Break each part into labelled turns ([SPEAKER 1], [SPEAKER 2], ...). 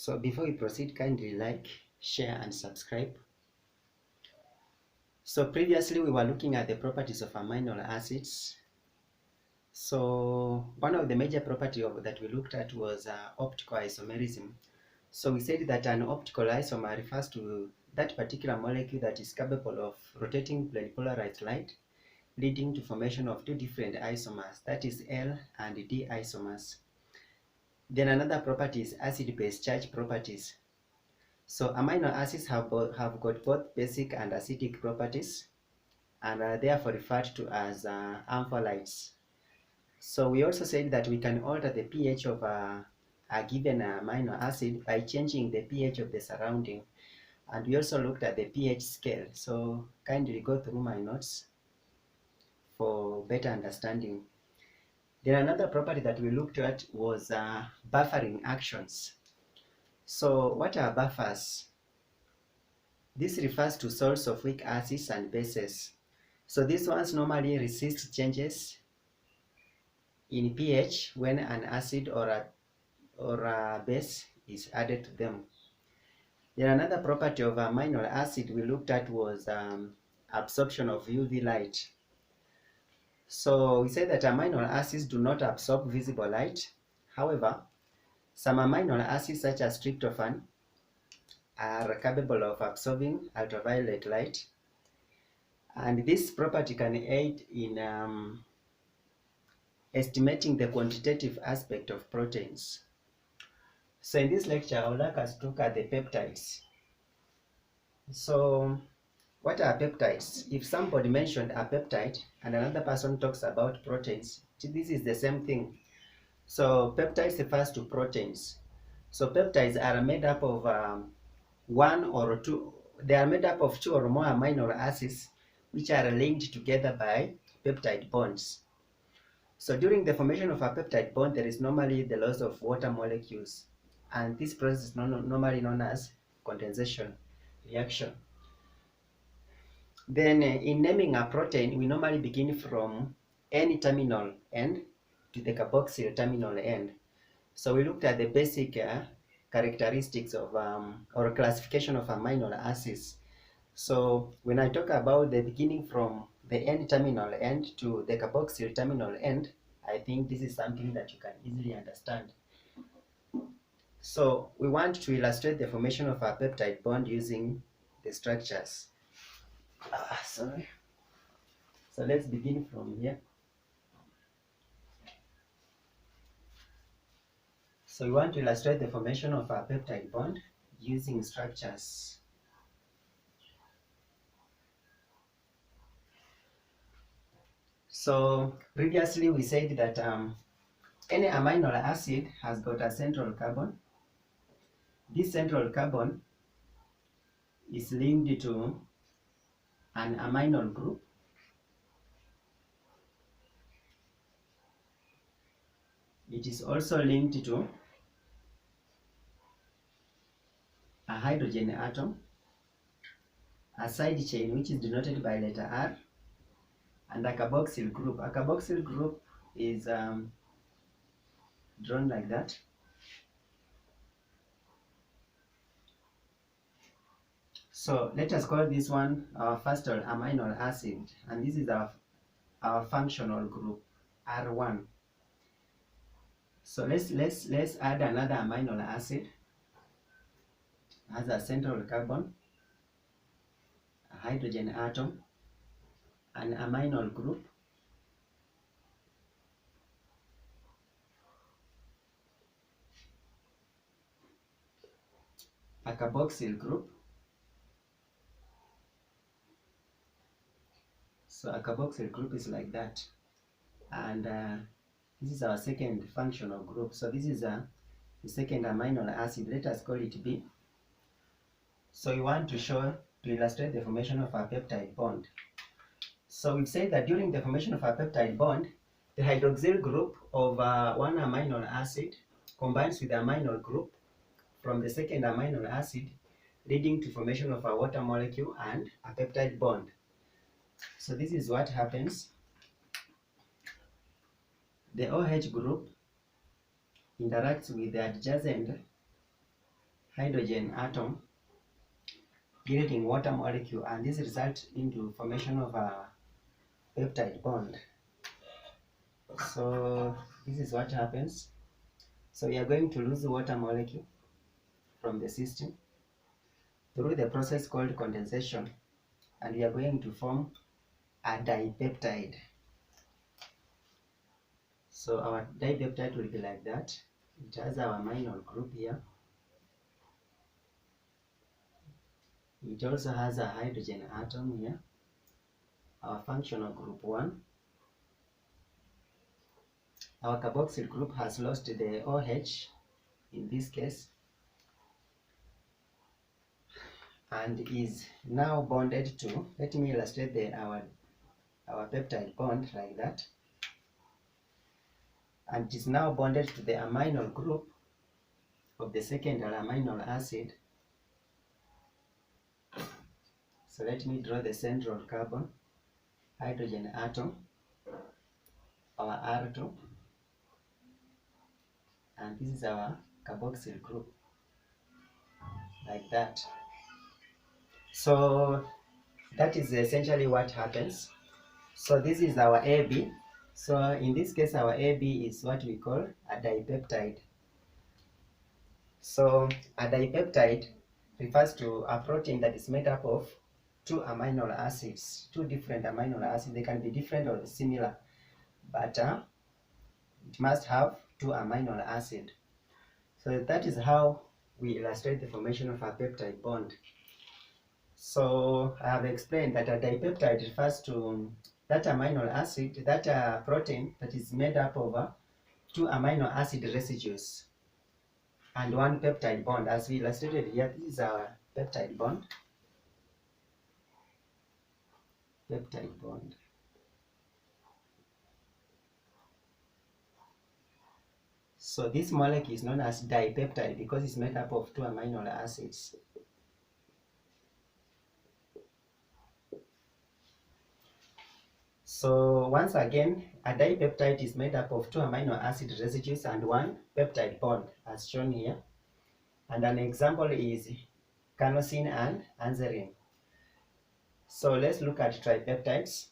[SPEAKER 1] So before we proceed, kindly like, share and subscribe. So previously we were looking at the properties of amino acids. So one of the major properties that we looked at was optical isomerism. So we said that an optical isomer refers to that particular molecule that is capable of rotating polarized light, leading to formation of two different isomers, that is L and D isomers. Then another property is acid-base charge properties. So amino acids have got both basic and acidic properties and are therefore referred to as ampholites. So we also said that we can alter the pH of a given amino acid by changing the pH of the surrounding. And we also looked at the pH scale. So kindly go through my notes for better understanding. Then another property that we looked at was buffering actions. So what are buffers? This refers to salts of weak acids and bases. So these ones normally resist changes in pH when an acid or a base is added to them. Then another property of amino acid we looked at was absorption of UV light. So we said that amino acids do not absorb visible light. However, some amino acids such as tryptophan are capable of absorbing ultraviolet light, and this property can aid in estimating the quantitative aspect of proteins. So in this lecture, I would like us to look at the peptides. So what are peptides? If somebody mentioned a peptide and another person talks about proteins, this is the same thing. So peptides refers to proteins. So peptides are made up of they are made up of two or more amino acids which are linked together by peptide bonds. So during the formation of a peptide bond, there is normally the loss of water molecules, and this process is normally known as condensation reaction. Then in naming a protein, we normally begin from N terminal end to the carboxyl terminal end. So we looked at the basic characteristics of or classification of amino acids. So when I talk about the beginning from the N terminal end to the carboxyl terminal end, I think this is something that you can easily understand. So we want to illustrate the formation of a peptide bond using the structures. So let's begin from here. So we want to illustrate the formation of a peptide bond using structures. So previously we said that any amino acid has got a central carbon. This central carbon is linked to an amino group. It is also linked to a hydrogen atom, a side chain which is denoted by letter R, and a carboxyl group. A carboxyl group is drawn like that. So let us call this one our first amino acid, and this is our functional group R1. So let's add another amino acid. Has a central carbon, a hydrogen atom, an amino group, a carboxyl group. So a carboxyl group is like that, and this is our second functional group. So this is the second amino acid. Let us call it B. So we want to illustrate the formation of a peptide bond. So we've said that during the formation of a peptide bond, the hydroxyl group of one amino acid combines with the amino group from the second amino acid, leading to formation of a water molecule and a peptide bond. So this is what happens. The OH group interacts with the adjacent hydrogen atom building water molecule, and this results into formation of a peptide bond. So this is what happens. So we are going to lose the water molecule from the system through the process called condensation, and we are going to form a dipeptide. So our dipeptide will be like that. It has our amino group here. It also has a hydrogen atom here, our functional group 1. Our carboxyl group has lost the OH in this case and is now bonded to, let me illustrate our peptide bond like that, and it is now bonded to the amino group of the secondary amino acid. So let me draw the central carbon, hydrogen atom, our R2, and this is our carboxyl group, like that. So that is essentially what happens. So this is our AB. So in this case, our AB is what we call a dipeptide. So a dipeptide refers to a protein that is made up of two amino acids, two different amino acids. They can be different or similar, but it must have two amino acids. So that is how we illustrate the formation of a peptide bond. So I have explained that a dipeptide refers to that amino acid, that protein that is made up of two amino acid residues and one peptide bond. As we illustrated here, this is our peptide bond. Peptide bond. So this molecule is known as dipeptide because it's made up of two amino acids. So once again, a dipeptide is made up of two amino acid residues and one peptide bond, as shown here. And an example is carnosine and anserine. So let's look at tripeptides.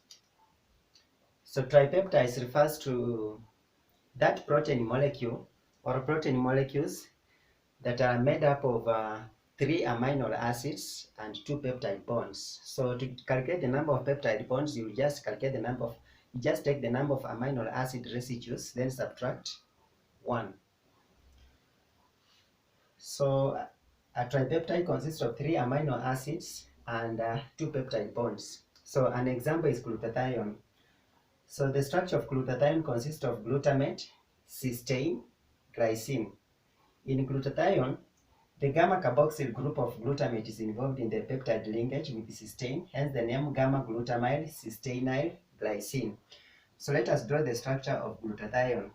[SPEAKER 1] So tripeptides refers to that protein molecule or protein molecules that are made up of three amino acids and two peptide bonds. So to calculate the number of peptide bonds, you just calculate the number of, you just take the number of amino acid residues, then subtract 1. So a tripeptide consists of three amino acids and two peptide bonds. So an example is glutathione. So the structure of glutathione consists of glutamate, cysteine, glycine. In glutathione, the gamma carboxyl group of glutamate is involved in the peptide linkage with cysteine, hence the name gamma glutamyl cysteinyl glycine. So let us draw the structure of glutathione.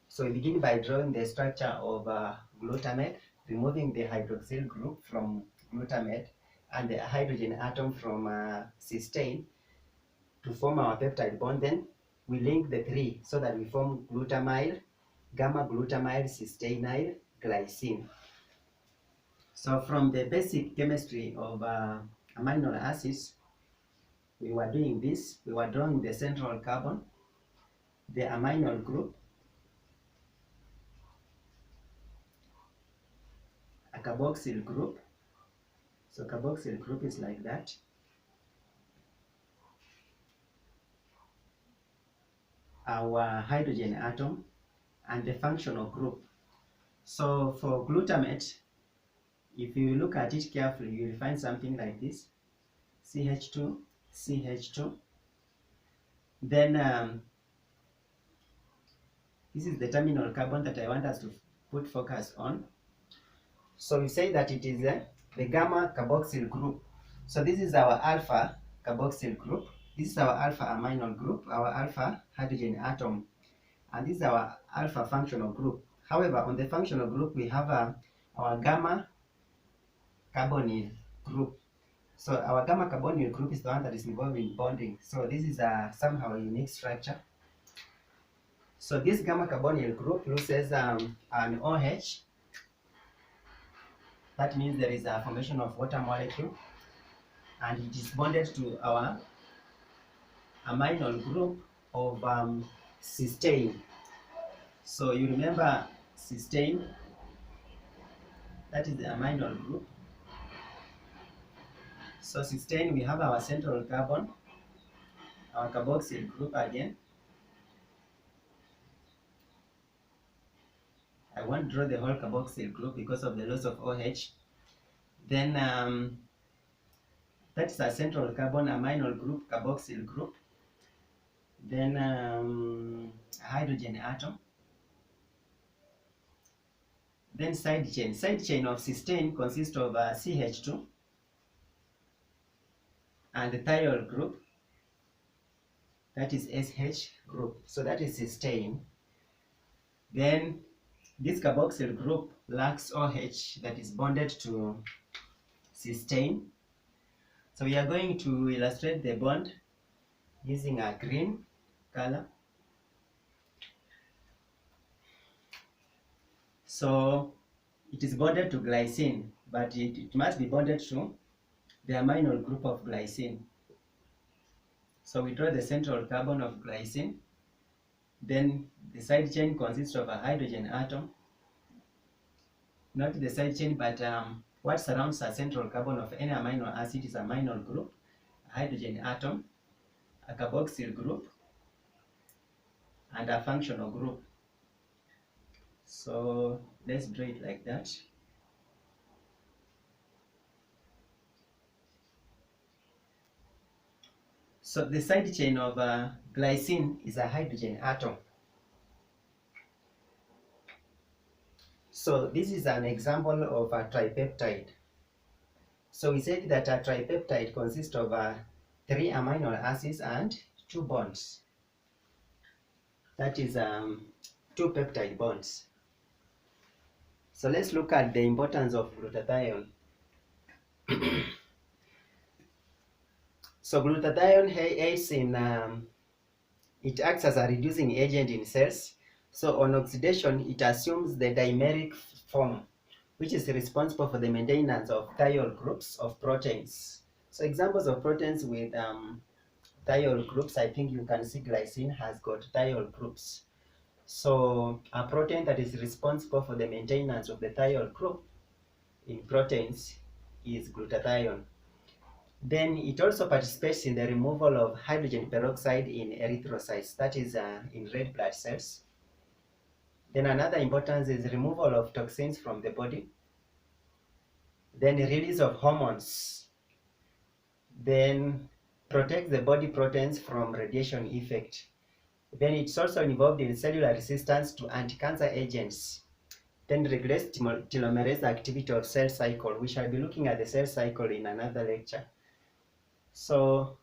[SPEAKER 1] So we begin by drawing the structure of glutamate, removing the hydroxyl group from glutamate and the hydrogen atom from cysteine to form our peptide bond. Then we link the three so that we form glutamyl, gamma glutamyl cysteinyl glycine. So from the basic chemistry of amino acids, we were doing this. We were drawing the central carbon, the amino group, a carboxyl group. So carboxyl group is like that. Our hydrogen atom and the functional group. So for glutamate, if you look at it carefully, you will find something like this: CH2, CH2. Then this is the terminal carbon that I want us to put focus on. So we say that it is the gamma carboxyl group. So this is our alpha carboxyl group. This is our alpha amino group, our alpha hydrogen atom, and this is our alpha functional group. However, on the functional group, we have our gamma carbonyl group. So our gamma carbonyl group is the one that is involved in bonding. So this is somehow a unique structure. So this gamma carbonyl group loses an OH That means there is a formation of water molecule, and it is bonded to our amino group of cysteine. So you remember cysteine, that is the amino group. So cysteine, we have our central carbon, our carboxyl group again. I won't draw the whole carboxyl group because of the loss of OH. Then that's a central carbon amino group, carboxyl group. Then a hydrogen atom. Then side chain. Side chain of cysteine consists of CH2 and the thiol group, that is SH group. So that is cysteine. Then this carboxyl group lacks OH that is bonded to cysteine. So we are going to illustrate the bond using a green color. So it is bonded to glycine, but it must be bonded to the amino group of glycine. So we draw the central carbon of glycine. Then the side chain consists of a hydrogen atom. Not the side chain, but what surrounds a central carbon of any amino acid is amino group, a hydrogen atom, a carboxyl group, and a functional group. So let's draw it like that. So the side chain of glycine is a hydrogen atom. So this is an example of a tripeptide. So we said that a tripeptide consists of 3 amino acids and 2 bonds. That is 2 peptide bonds. So let's look at the importance of glutathione. So glutathione aids in, it acts as a reducing agent in cells. So on oxidation, it assumes the dimeric form, which is responsible for the maintenance of thiol groups of proteins. So examples of proteins with thiol groups, I think you can see glycine has got thiol groups. So a protein that is responsible for the maintenance of the thiol group in proteins is glutathione. Then it also participates in the removal of hydrogen peroxide in erythrocytes, that is in red blood cells. Then another importance is removal of toxins from the body. Then release of hormones. Then protects the body proteins from radiation effect. Then it's also involved in cellular resistance to anti-cancer agents. Then regulates telomerase activity of cell cycle. We shall be looking at the cell cycle in another lecture. So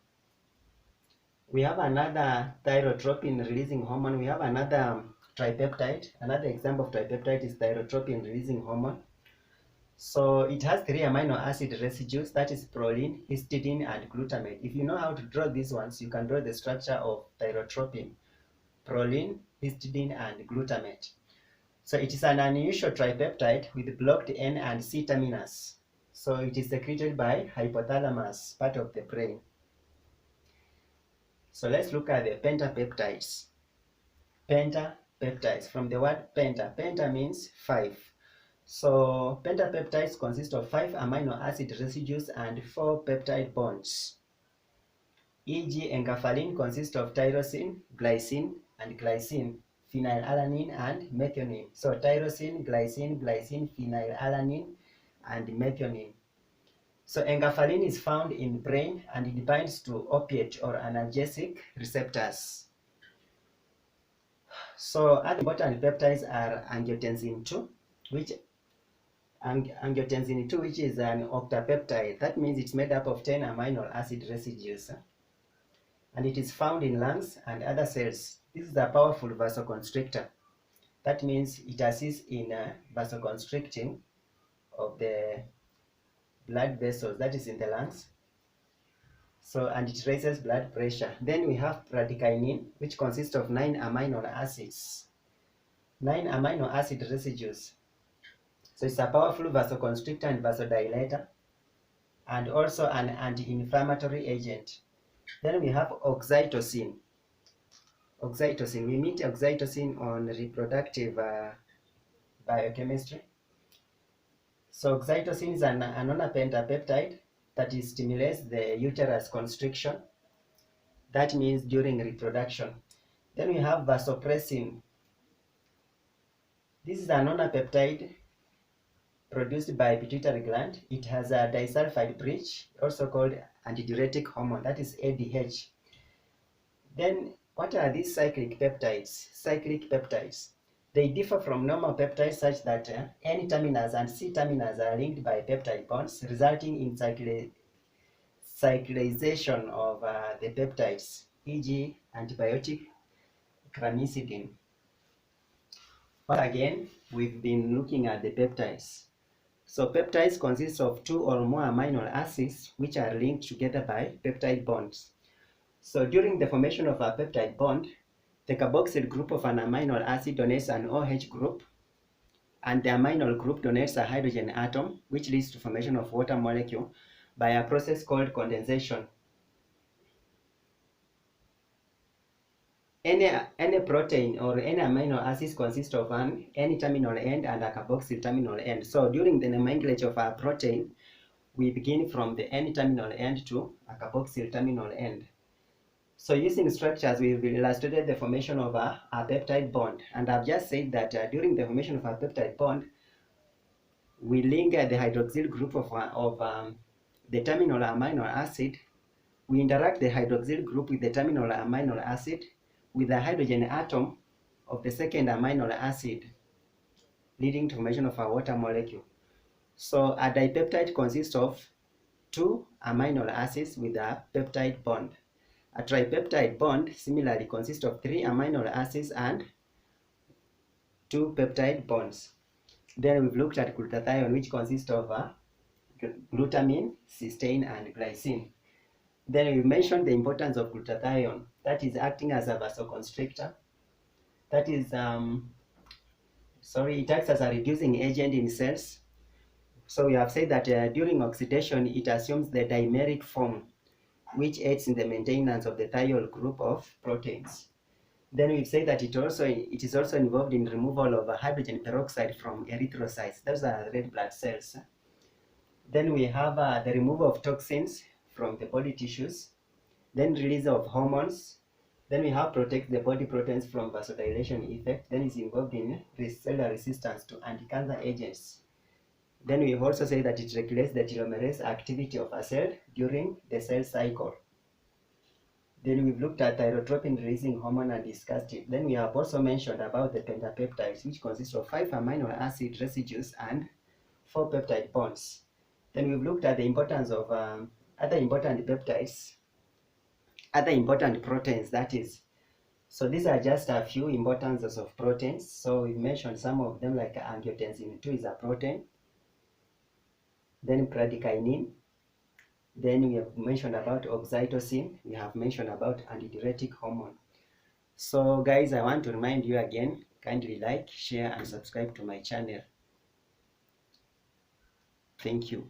[SPEAKER 1] we have another thyrotropin releasing hormone. We have another tripeptide. Another example of tripeptide is thyrotropin releasing hormone. So it has 3 amino acid residues, that is proline, histidine, and glutamate. If you know how to draw these ones, you can draw the structure of thyrotropin: proline, histidine, and glutamate. So it is an unusual tripeptide with blocked N and C terminus. So it is secreted by hypothalamus, part of the brain. So let's look at the pentapeptides. Pentapeptides, from the word penta. Penta means 5. So pentapeptides consist of 5 amino acid residues and 4 peptide bonds. E.g., enkephalin consists of tyrosine, glycine, and glycine, phenylalanine, and methionine. So tyrosine, glycine, phenylalanine, and methionine. So enkephalin is found in brain and it binds to opiate or analgesic receptors. So other important peptides are angiotensin 2, which angiotensin 2, which is an octapeptide. That means it's made up of 10 amino acid residues. And it is found in lungs and other cells. This is a powerful vasoconstrictor. That means it assists in vasoconstricting of the blood vessels, that is in the lungs. So, and it raises blood pressure. Then we have bradykinin, which consists of 9 amino acids. 9 amino acid residues. So it's a powerful vasoconstrictor and vasodilator, and also an anti-inflammatory agent. Then we have oxytocin. We meet oxytocin on reproductive biochemistry. So oxytocin is an peptide that stimulates the uterus constriction. That means during reproduction. Then we have vasopressin. This is an peptide produced by pituitary gland. It has a disulfide bridge, also called antidiuretic hormone, that is ADH. Then what are these cyclic peptides? Cyclic peptides. They differ from normal peptides such that N-terminals and C-terminals are linked by peptide bonds, resulting in cyclization of the peptides, e.g. antibiotic cramicidine. Once again, we've been looking at the peptides. So peptides consist of 2 or more amino acids which are linked together by peptide bonds. So during the formation of a peptide bond, the carboxyl group of an amino acid donates an OH group, and the amino group donates a hydrogen atom, which leads to formation of water molecule by a process called condensation. Any protein or any amino acids consist of an N-terminal end and a carboxyl terminal end. So during the nomenclature of a protein, we begin from the N-terminal end to a carboxyl terminal end. So using structures, we've illustrated the formation of a peptide bond. And I've just said that during the formation of a peptide bond, we link the hydroxyl group of the terminal amino acid. We interact the hydroxyl group with the terminal amino acid with the hydrogen atom of the second amino acid, leading to formation of a water molecule. So a dipeptide consists of 2 amino acids with a peptide bond. A tripeptide bond similarly consists of 3 amino acids and 2 peptide bonds. Then we've looked at glutathione, which consists of glutamine, cysteine, and glycine. Then we mentioned the importance of glutathione, that is acting as a vasoconstrictor. That is, it acts as a reducing agent in cells. So we have said that during oxidation, it assumes the dimeric form, which aids in the maintenance of the thiol group of proteins. Then we say that it is also involved in removal of hydrogen peroxide from erythrocytes. Those are red blood cells. Then we have the removal of toxins from the body tissues. Then release of hormones. Then we have protect the body proteins from vasodilation effect. Then it's involved in cellular resistance to anti-cancer agents. Then we also say that it regulates the telomerase activity of a cell during the cell cycle. Then we've looked at thyrotropin releasing hormone and discussed it. Then we have also mentioned about the pentapeptides, which consist of 5 amino acid residues and 4 peptide bonds. Then we've looked at the importance of other important peptides, other important proteins, that is. So these are just a few importances of proteins. So we've mentioned some of them, like angiotensin 2 is a protein. Then bradykinin. Then we have mentioned about oxytocin. We have mentioned about antidiuretic hormone. So guys, I want to remind you again, kindly like, share, and subscribe to my channel. Thank you.